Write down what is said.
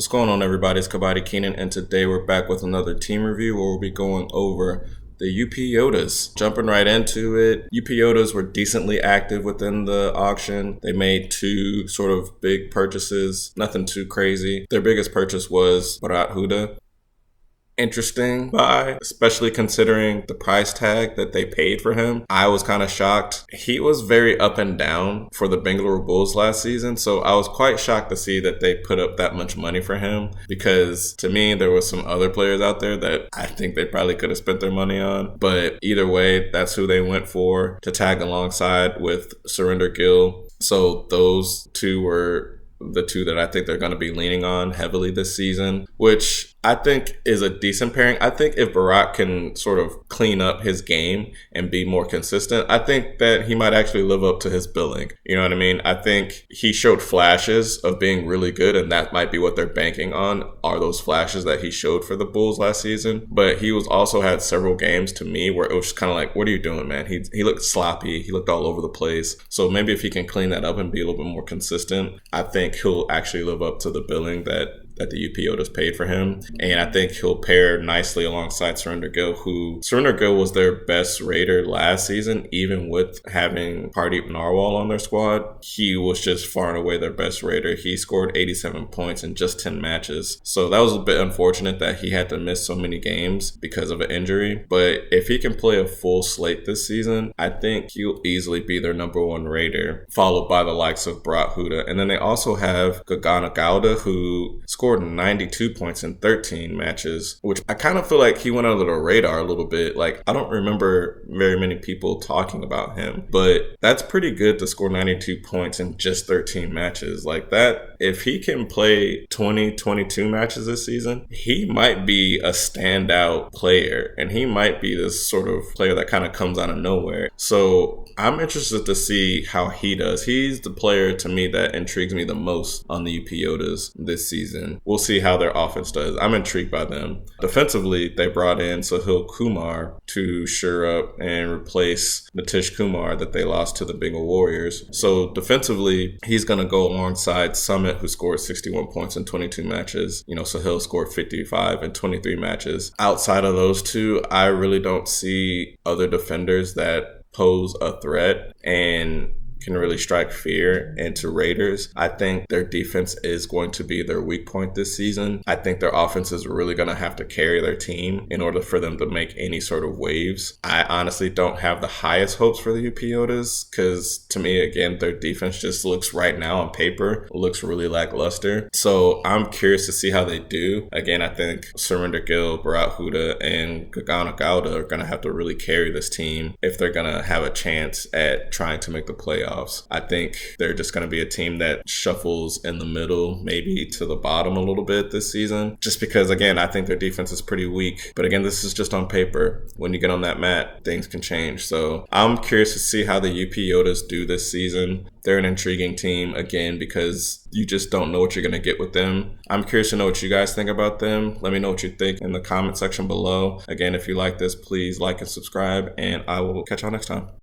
What's going on, everybody? It's Kabaddi Keenan, and today we're back with another team review where we'll be going over the UP Yoddhas. Jumping right into it, UP Yoddhas were decently active within the auction. They made two sort of big purchases, nothing too crazy. Their biggest purchase was Bharat Hooda. Interesting buy, especially considering the price tag that they paid for him. I was kind of shocked. He was very up and down for the Bengaluru Bulls last season, so I was quite shocked to see that they put up that much money for him, because to me there was some other players out there that I think they probably could have spent their money on. But either way, that's who they went for to tag alongside with Surrender Gill. So those two were the two that I think they're going to be leaning on heavily this season, which I think is a decent pairing. I think if Bharat can sort of clean up his game and be more consistent, I think that he might actually live up to his billing. You know what I mean? I think he showed flashes of being really good, and that might be what they're banking on, are those flashes that he showed for the Bulls last season. But he was also had several games to me where it was just kind of like, what are you doing, man? He looked sloppy. He looked all over the place. So maybe if he can clean that up and be a little bit more consistent, I think he'll actually live up to the billing that the UP Yoddhas paid for him. And I think he'll pair nicely alongside Surrender Gill, who Surrender Gill was their best Raider last season, even with having Pardeep Narwal on their squad. He was just far and away their best Raider. He scored 87 points in just 10 matches. So that was a bit unfortunate that he had to miss so many games because of an injury. But if he can play a full slate this season, I think he'll easily be their number one Raider, followed by the likes of Bharat Hooda. And then they also have Gagana Gowda, who scored 92 points in 13 matches, which I kind of feel like he went under the radar a little bit. Like, I don't remember very many people talking about him, but that's pretty good to score 92 points in just 13 matches. Like that, if he can play 22 matches this season, he might be a standout player, and he might be this sort of player that kind of comes out of nowhere. So I'm interested to see how he does. He's the player to me that intrigues me the most on the UP Yoddhas this season. We'll see how their offense does. I'm intrigued by them. Defensively, they brought in Sahil Kumar to shore up and replace Nitish Kumar that they lost to the Bengal Warriors. So defensively, he's going to go alongside Summit, who scored 61 points in 22 matches. You know, Sahil scored 55 in 23 matches. Outside of those two, I really don't see other defenders that pose a threat and can really strike fear into Raiders. I think their defense is going to be their weak point this season. I think their offense is really going to have to carry their team in order for them to make any sort of waves. I honestly don't have the highest hopes for the UP Yoddhas, because to me, again, their defense just looks, right now on paper, looks really lackluster. So I'm curious to see how they do. Again, I think Surrender Gill, Bharat Hooda, and Gagana Gowda are going to have to really carry this team if they're going to have a chance at trying to make the playoffs. I think they're just going to be a team that shuffles in the middle, maybe to the bottom a little bit this season, just because, again, I think their defense is pretty weak. But again, this is just on paper. When you get on that mat, things can change. So I'm curious to see how the UP Yoddhas do this season. They're an intriguing team, again, because you just don't know what you're going to get with them. I'm curious to know what you guys think about them. Let me know what you think in the comment section below. Again, if you like this, please like and subscribe, and I will catch y'all next time.